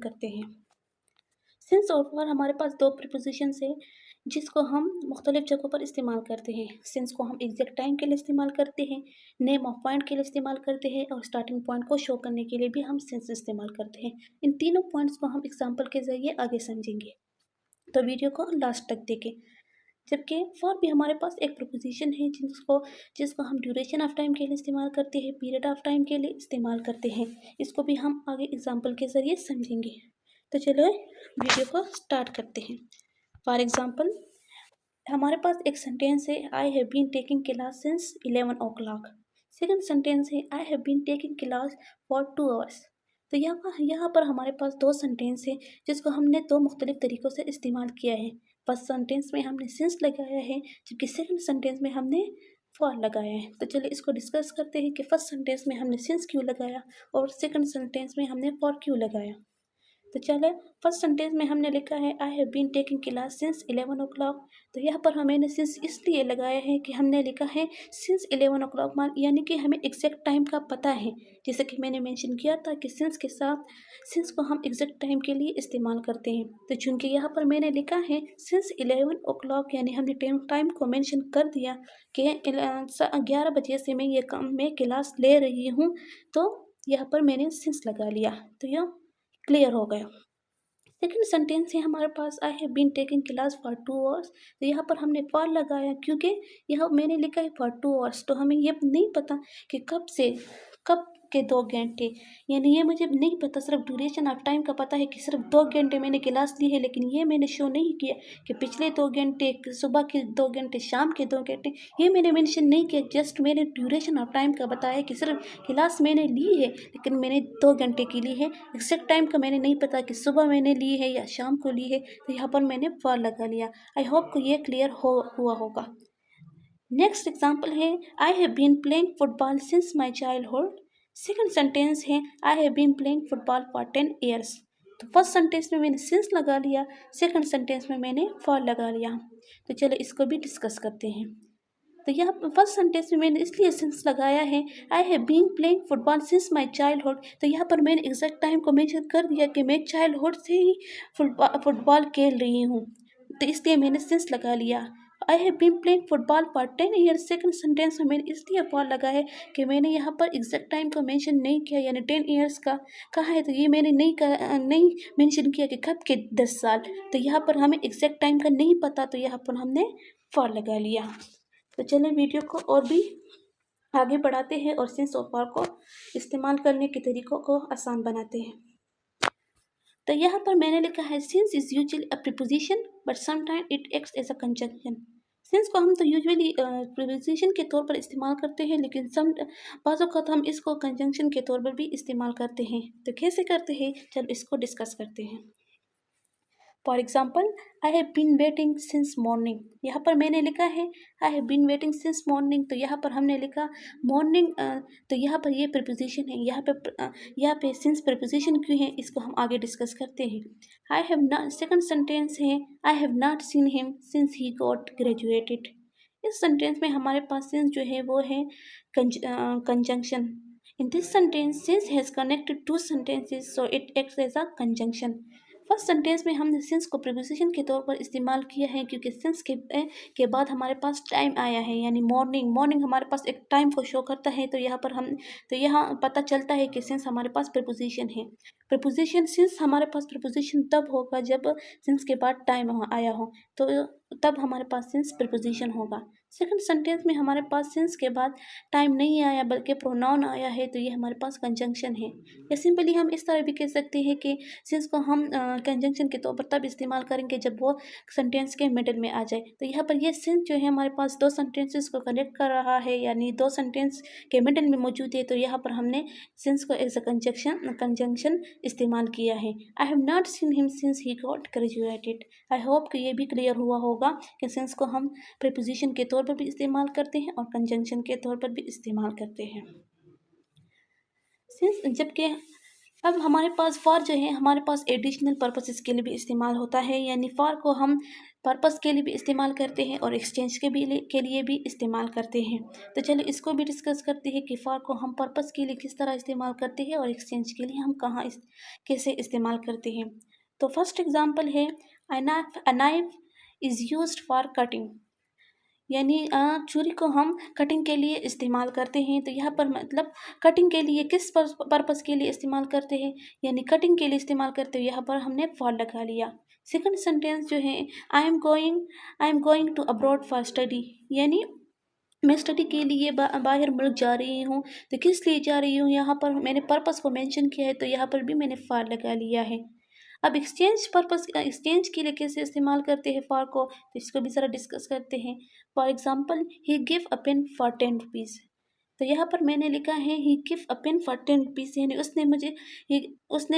करते हैं। सिंस और फॉर हमारे पास दो प्रीपोजिशंस है जिसको हम मुख्तलिफ जगहों पर इस्तेमाल करते हैं। सिंस को हम एग्जैक्ट टाइम के लिए इस्तेमाल करते हैं, नेम ऑफ पॉइंट के लिए इस्तेमाल करते हैं और स्टार्टिंग पॉइंट को शो करने के लिए भी हम सिंस इस्तेमाल करते हैं। इन तीनों पॉइंट्स को हम एग्जाम्पल के ज़रिए आगे समझेंगे, तो वीडियो को लास्ट तक देखें। जबकि फॉर भी हमारे पास एक प्रीपोजिशन है जिसको हम ड्यूरेशन ऑफ टाइम के लिए इस्तेमाल करते हैं, पीरियड ऑफ टाइम के लिए इस्तेमाल करते हैं। इसको भी हम आगे एग्जाम्पल के ज़रिए समझेंगे। तो चलो वीडियो को स्टार्ट करते हैं। फॉर एग्जाम्पल हमारे पास एक सेंटेंस है, I have been taking class since 11 o'clock। Second sentence है, I have been taking class for 2 hours। तो यहाँ पर हमारे पास दो सेंटेंस है जिसको हमने दो मुख्तलिफ तरीक़ों से इस्तेमाल किया है। फर्स्ट सेंटेंस में हमने सिंस लगाया है, जबकि सेकेंड सेंटेंस में हमने फॉर लगाया है। तो चलिए इसको डिस्कस करते हैं कि फर्स्ट सेंटेंस में हमने सिंस क्यों लगाया और सेकेंड सेंटेंस में हमने फॉर क्यों लगाया। तो चले फर्स्ट सेंटेंस में हमने लिखा है I have been taking class since 11 o'clock। तो यहाँ पर हमने सिंस इसलिए लगाया है कि हमने लिखा है सिंस 11 o'clock, यानी कि हमें एग्जैक्ट टाइम का पता है। जैसे कि मैंने मेंशन किया था कि सिंस के साथ सिंस को हम एग्जैक्ट टाइम के लिए इस्तेमाल करते हैं। तो चूँकि यहाँ पर मैंने लिखा है सिंस 11 o'clock, यानी हमने टाइम को मेंशन कर दिया कि 11 बजे से मैं क्लास ले रही हूँ, तो यहाँ पर मैंने सिंस लगा लिया, तो यह क्लियर हो गया। सेकेंड सेंटेंस है हमारे पास I have been taking class for 2 hours। तो यहाँ पर हमने फॉर लगाया क्योंकि यहाँ मैंने लिखा है फॉर 2 hours, तो हमें ये नहीं पता कि कब के 2 घंटे, यानी ये मुझे नहीं पता, सिर्फ ड्यूरेशन ऑफ टाइम का पता है कि सिर्फ 2 घंटे मैंने क्लास ली है। लेकिन ये मैंने शो नहीं किया कि पिछले 2 घंटे, सुबह के 2 घंटे, शाम के 2 घंटे, ये मैंने मेंशन नहीं किया। जस्ट मैंने ड्यूरेशन ऑफ टाइम का बताया कि सिर्फ क्लास मैंने ली है, लेकिन मैंने 2 घंटे की ली है। एग्जैक्ट टाइम का मैंने नहीं पता कि सुबह मैंने ली है या शाम को ली है, तो यहाँ पर मैंने फॉर लगा लिया। आई होप को ये क्लियर हुआ होगा। नेक्स्ट एग्जाम्पल है I have been playing football since my childhood. Second sentence है I have been playing football for 10 years। तो फर्स्ट सेंटेंस में मैंने सिंस लगा लिया, सेकेंड सेंटेंस में मैंने फॉर लगा लिया। तो चलो इसको भी डिस्कस करते हैं। तो यहाँ फर्स्ट सेंटेंस में मैंने इसलिए सिंस लगाया है I have been playing football since my childhood. तो यहाँ पर मैंने एग्जैक्ट टाइम को मेंशन कर दिया कि मैं चाइल्डहुड से ही फुटबॉल खेल रही हूँ, तो इसलिए मैंने सिंस लगा लिया। I have been playing football for 10 years। Second sentence में मैंने इसलिए फॉर लगा है कि मैंने यहाँ पर एग्जैक्ट टाइम को मेंशन नहीं किया, यानी 10 years का कहा है, तो ये मैंने नहीं मेंशन किया कि कब के 10 साल। तो यहाँ पर हमें एग्जैक्ट टाइम का नहीं पता, तो यहाँ पर हमने फॉर लगा लिया। तो चलिए वीडियो को और भी आगे बढ़ाते हैं और सिंस और फॉर को इस्तेमाल करने के तरीक़ों को आसान बनाते हैं। तो यहाँ पर मैंने लिखा है since is usually a preposition but sometime it acts as a conjunction. Since को हम तो यूजुअली प्रीपोजिशन के तौर पर इस्तेमाल करते हैं, लेकिन बाज़ औक़ात हम इसको कंजंक्शन के तौर पर भी इस्तेमाल करते हैं। तो कैसे करते हैं, चलो इसको डिस्कस करते हैं। For example I have been waiting since morning. यहाँ पर मैंने लिखा है I have been waiting since morning, तो यहाँ पर हमने लिखा मॉर्निंग, तो यहाँ पर ये प्रीपोजिशन है। यहाँ पे सिंस प्रीपोजिशन क्यों है, इसको हम आगे डिस्कस करते हैं। I have not, second sentence है I have not seen him since he got graduated. इस सेंटेंस में हमारे पास सिंस जो है वो है conjunction. In this sentence since has connected two sentences, so it acts as a conjunction. First sentence में हमने सिंस को प्रीपोजिशन के तौर पर इस्तेमाल किया है क्योंकि सिंस के बाद हमारे पास टाइम आया है, यानी मॉर्निंग हमारे पास एक टाइम को शो करता है। तो यहाँ पता चलता है कि सिंस हमारे पास प्रीपोजिशन है। प्रीपोजिशन सिंस हमारे पास प्रीपोजिशन तब होगा जब सिंस के बाद टाइम आया हो, तो तब हमारे पास सिंस प्रीपोजिशन होगा। सेकंड सेंटेंस में हमारे पास सिंस के बाद टाइम नहीं आया बल्कि प्रोनाउन आया है, तो ये हमारे पास कंजंक्शन है। या सिंपली हम इस तरह भी कह सकते हैं कि सिंस को हम कंजंक्शन के तौर पर तब इस्तेमाल करेंगे जब वो सेंटेंस के मिडल में आ जाए। तो यहाँ पर ये सिंस जो है हमारे पास दो सेंटेंसेस को कनेक्ट कर रहा है, यानी दो सेंटेंस के मिडल में मौजूद है, तो यहाँ पर हमने सिंस को एज अ कंजंक्शन इस्तेमाल किया है। I have not seen him since he got graduated. I hope कि ये भी क्लियर हुआ होगा कि सिंस को हम प्रीपोजिशन के तौर पर भी इस्तेमाल करते हैं और कंजंक्शन के तौर पर भी इस्तेमाल करते हैं। सिंस जबकि अब हमारे पास फॉर जो है हमारे पास एडिशनल पर्पसेस के लिए भी इस्तेमाल होता है, यानी फॉर को हम पर्पस के लिए भी इस्तेमाल करते हैं और एक्सचेंज के लिए भी इस्तेमाल करते हैं। तो चलिए इसको भी डिस्कस करते हैं कि फॉर को हम पर्पस के लिए किस तरह इस्तेमाल करते हैं और एक्सचेंज के लिए हम कैसे इस्तेमाल करते हैं। तो फर्स्ट एग्जांपल है, a knife is used for cutting, यानी छुरी को हम कटिंग के लिए इस्तेमाल करते हैं। तो यहाँ पर मतलब कटिंग के लिए किस पर्पस के लिए इस्तेमाल करते हैं, यानी कटिंग के लिए इस्तेमाल करते हैं, यहाँ पर हमने फॉर लगा लिया। सेकंड सेंटेंस जो है, I am going to abroad for study, यानी मैं स्टडी के लिए बाहर मुल्क जा रही हूँ। तो किस लिए जा रही हूँ, यहाँ पर मैंने पर्पस को मेंशन किया है, तो यहाँ पर भी मैंने फॉर लगा लिया है। अब एक्सचेंज के लिए कैसे इस्तेमाल करते हैं फॉर को, तो इसको भी ज़रा डिस्कस करते हैं। For example, he give a pen for 10 rupees. तो यहाँ पर मैंने लिखा है he give a pen for 10 rupees, यानी उसने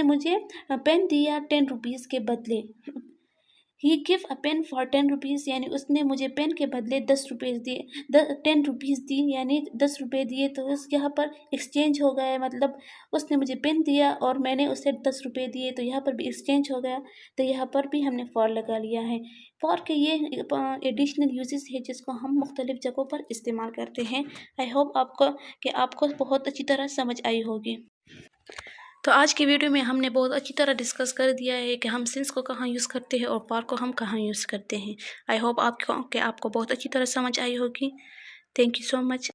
मुझे पेन दिया 10 रुपीज़ के बदले। He give a pen for 10 rupees, यानी उसने मुझे पेन के बदले 10 रुपये दिए, 10 रुपीज़ दी, यानी 10 रुपये दिए। तो उस यहाँ पर एक्सचेंज हो गया है, मतलब उसने मुझे पेन दिया और मैंने उसे 10 रुपये दिए, तो यहाँ पर भी एक्सचेंज हो गया। तो यहाँ पर भी हमने फॉर लगा लिया है। फॉर के ये एडिशनल यूजेस है जिसको हम मुख्तलिफ जगहों पर इस्तेमाल करते हैं। आई होप आपको बहुत अच्छी तरह समझ आई होगी। तो आज की वीडियो में हमने बहुत अच्छी तरह डिस्कस कर दिया है कि हम सिंस को कहाँ यूज़ करते हैं और फॉर को हम कहाँ यूज़ करते हैं। आई होप आपको बहुत अच्छी तरह समझ आई होगी। Thank you so much.